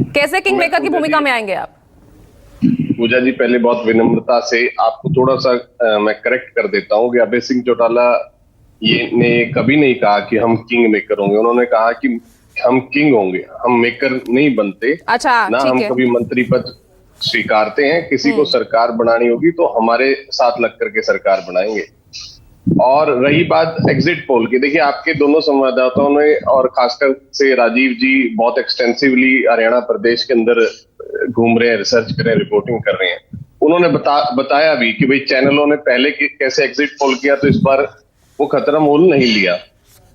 कैसे king maker की भूमिका में आएंगे आप? पूजा जी, पहले बहुत विनम्रता से आपको थोड़ा सा मैं करेक्ट कर देता हूँ कि अभय सिंह चौटाला ये ने कभी नहीं कहा कि हम किंग मेकर होंगे। उन्होंने कहा कि हम किंग होंगे, हम मेकर नहीं बनते। अच्छा, ना ठीक हम है। कभी मंत्री पद स्वीकारते हैं। किसी को सरकार बनानी होगी तो हमारे साथ लग करके सरकार बनाएंगे। और रही बात एग्जिट पोल की, देखिए आपके दोनों संवाददाताओं ने और खासकर से राजीव जी बहुत एक्सटेंसिवली हरियाणा प्रदेश के अंदर घूम रहे हैं, रिसर्च कर रहे हैं, रिपोर्टिंग कर रहे हैं। उन्होंने बताया भी कि भाई चैनलों ने पहले कैसे एग्जिट पोल किया, तो इस बार वो खतरा मोल नहीं लिया।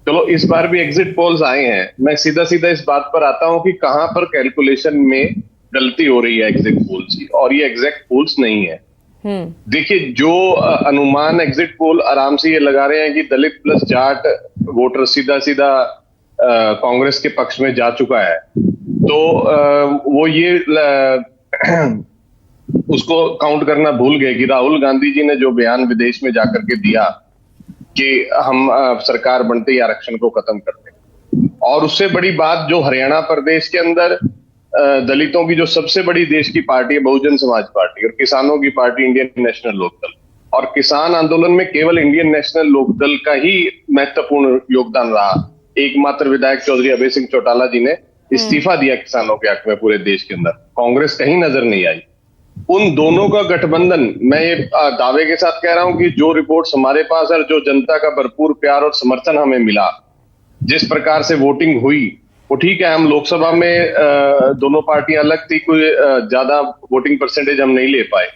चलो, इस बार भी एग्जिट पोल्स आए हैं। मैं सीधा सीधा इस बात पर आता हूं कि कहां पर कैलकुलेशन में गलती हो रही है एग्जिट पोल्स की, और ये एग्जैक्ट पोल्स नहीं है। देखिए, जो अनुमान एग्जिट पोल आराम से ये लगा रहे हैं कि दलित प्लस जाट वोटर सीधा सीधा कांग्रेस के पक्ष में जा चुका है, तो वो ये उसको काउंट करना भूल गए कि राहुल गांधी जी ने जो बयान विदेश में जाकर के दिया कि हम सरकार बनते ही आरक्षण को खत्म कर दें। और उससे बड़ी बात, जो हरियाणा प्रदेश के अंदर दलितों की जो सबसे बड़ी देश की पार्टी है बहुजन समाज पार्टी, और किसानों की पार्टी इंडियन नेशनल लोकदल, और किसान आंदोलन में केवल इंडियन नेशनल लोकदल का ही महत्वपूर्ण योगदान रहा। एकमात्र विधायक चौधरी अभय सिंह चौटाला जी ने इस्तीफा दिया किसानों के हक में पूरे देश के अंदर, कांग्रेस कहीं नजर नहीं आई। उन दोनों का गठबंधन, मैं ये दावे के साथ कह रहा हूं कि जो रिपोर्ट्स हमारे पास है, जो जनता का भरपूर प्यार और समर्थन हमें मिला, जिस प्रकार से वोटिंग हुई, वो ठीक है। हम लोकसभा में दोनों पार्टियां अलग थी, कोई ज्यादा वोटिंग परसेंटेज हम नहीं ले पाए,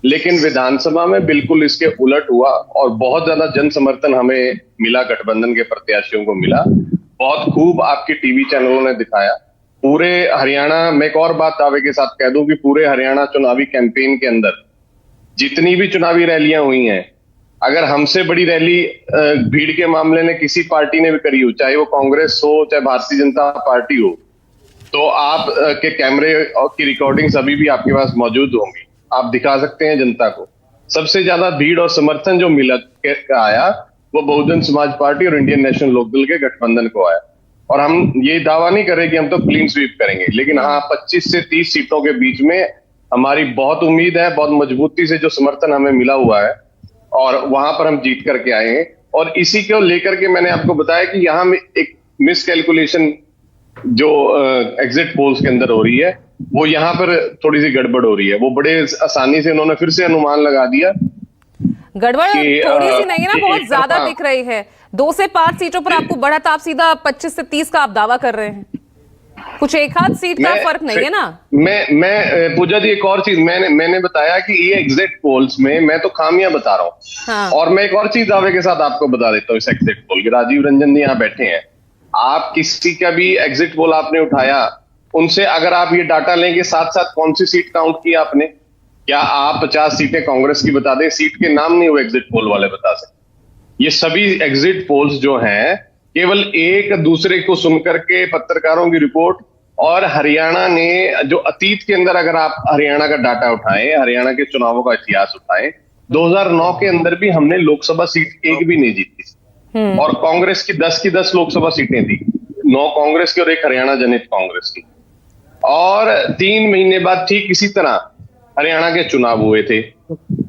लेकिन विधानसभा में बिल्कुल इसके उलट हुआ और बहुत ज्यादा जन समर्थन हमें मिला, गठबंधन के प्रत्याशियों को मिला। बहुत खूब आपके टीवी चैनलों ने दिखाया। पूरे हरियाणा, मैं एक और बात दावे के साथ कह दूं कि पूरे हरियाणा चुनावी कैंपेन के अंदर जितनी भी चुनावी रैलियां हुई हैं, अगर हमसे बड़ी रैली भीड़ के मामले में किसी पार्टी ने भी करी हो, चाहे वो कांग्रेस हो चाहे भारतीय जनता पार्टी हो, तो आप के कैमरे की रिकॉर्डिंग्स अभी भी आपके पास मौजूद होंगी, आप दिखा सकते हैं जनता को। सबसे ज्यादा भीड़ और समर्थन जो मिला आया वो बहुजन समाज पार्टी और इंडियन नेशनल लोकदल के गठबंधन को आया। और हम ये दावा नहीं कर रहे कि हम तो क्लीन स्वीप करेंगे, लेकिन हाँ, 25 से 30 सीटों के बीच में हमारी बहुत उम्मीद है, बहुत मजबूती से जो समर्थन हमें मिला हुआ है, और वहां पर हम जीत करके आए हैं। और इसी को लेकर के मैंने आपको बताया कि यहाँ में एक मिस कैलकुलेशन जो एग्जिट पोल्स के अंदर हो रही है, वो यहाँ पर थोड़ी सी गड़बड़ हो रही है। वो बड़े आसानी से उन्होंने फिर से अनुमान लगा दिया। गड़बड़ थोड़ी सी नहीं है ना, बहुत ज्यादा दिख रही है। 2 से 5 सीटों पर आपको बढ़त, आप सीधा 25 से 30 का आप दावा कर रहे हैं। कुछ एक आध सीट का फर्क नहीं है ना। मैं पूजा जी, एक और चीज मैंने बताया कि ये एग्जिट पोल्स में मैं तो खामियां बता रहा हूँ। हाँ। और मैं एक और चीज दावे के साथ आपको बता देता हूँ इस एग्जिट पोल की। राजीव रंजन जी यहाँ बैठे हैं, आप किसी का भी एग्जिट पोल आपने उठाया, उनसे अगर आप ये डाटा लेंगे साथ साथ कौन सी सीट काउंट की आपने, क्या आप 50 सीटें कांग्रेस की बता दें, सीट के नाम नहीं वो एग्जिट पोल वाले बता सकते। ये सभी एग्जिट पोल्स जो हैं केवल एक दूसरे को सुनकर के पत्रकारों की रिपोर्ट, और हरियाणा ने जो अतीत के अंदर अगर आप हरियाणा का डाटा उठाएं, हरियाणा के चुनावों का इतिहास उठाएं, 2009 के अंदर भी हमने लोकसभा सीट एक भी नहीं जीती, और कांग्रेस की 10 लोकसभा सीटें थी, 9 कांग्रेस की और 1 हरियाणा जनहित कांग्रेस की। और 3 महीने बाद ठीक इसी तरह हरियाणा के चुनाव हुए थे,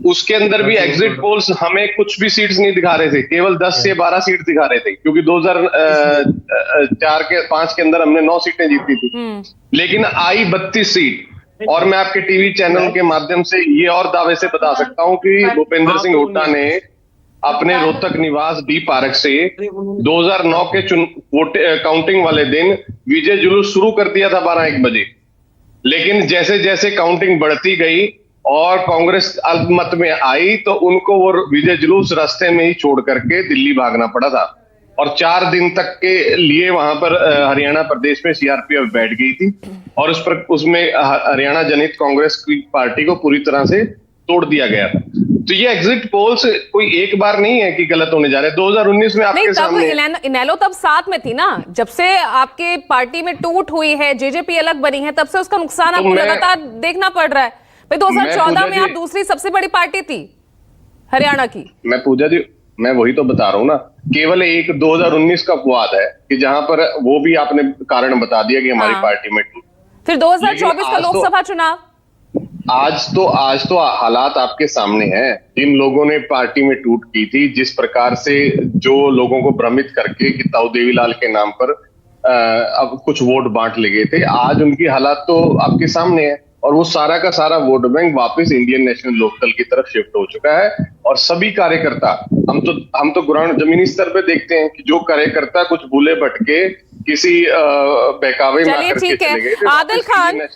उसके अंदर भी एग्जिट पोल्स हमें कुछ भी सीट्स नहीं दिखा रहे थे, केवल 10 से 12 सीट दिखा रहे थे, क्योंकि 2004 के 5 के अंदर हमने 9 सीटें जीती थी, लेकिन आई 32 सीट। और मैं आपके टीवी चैनल के माध्यम से ये और दावे से बता सकता हूं कि भूपेंद्र सिंह हुड्डा ने अपने रोहतक निवास डी पार्क से 2009 के काउंटिंग वाले दिन विजय जुलूस शुरू कर दिया था 12-1 बजे, लेकिन जैसे जैसे काउंटिंग बढ़ती गई और कांग्रेस अल्पमत में आई, तो उनको वो विजय जुलूस रास्ते में ही छोड़ करके दिल्ली भागना पड़ा था। और 4 दिन तक के लिए वहां पर हरियाणा प्रदेश में सीआरपीएफ बैठ गई थी, और उसमें हरियाणा जनहित कांग्रेस की पार्टी को पूरी तरह से तोड़ दिया गया था। तो ये एग्जिट पोल्स कोई एक बार नहीं है कि गलत होने जा रहे। 2019 में आपके सामने इनेलो तब साथ में थी ना, जब से आपके पार्टी में टूट हुई है, जेजेपी अलग बनी है, तब से उसका नुकसान आपको लगातार देखना पड़ रहा है। भाई 2014 में आप दूसरी सबसे बड़ी पार्टी थी हरियाणा की। मैं पूजा जी, मैं वही तो बता रहा हूँ ना, केवल एक 2019 का अपवाद है कि जहां पर वो भी आपने कारण बता दिया कि हमारी पार्टी में टूट। फिर 2024 का आज तो- लोकसभा चुनाव। आज तो हालात आपके सामने हैं। जिन लोगों ने पार्टी में टूट की थी, जिस प्रकार से जो लोगों को भ्रमित करके कि ताऊ देवीलाल के नाम पर अब कुछ वोट बांट ले गए थे, आज उनकी हालात तो आपके सामने है। और वो सारा का सारा वोट बैंक वापस इंडियन नेशनल लोकदल की तरफ शिफ्ट हो चुका है। और सभी कार्यकर्ता, हम तो ग्राउंड जमीनी स्तर पे देखते हैं कि जो कार्यकर्ता कुछ भूले भटके किसी बहकावे में चलिए आकर के ठीक चले गए है थे, आदिल वापस खान, इंडियन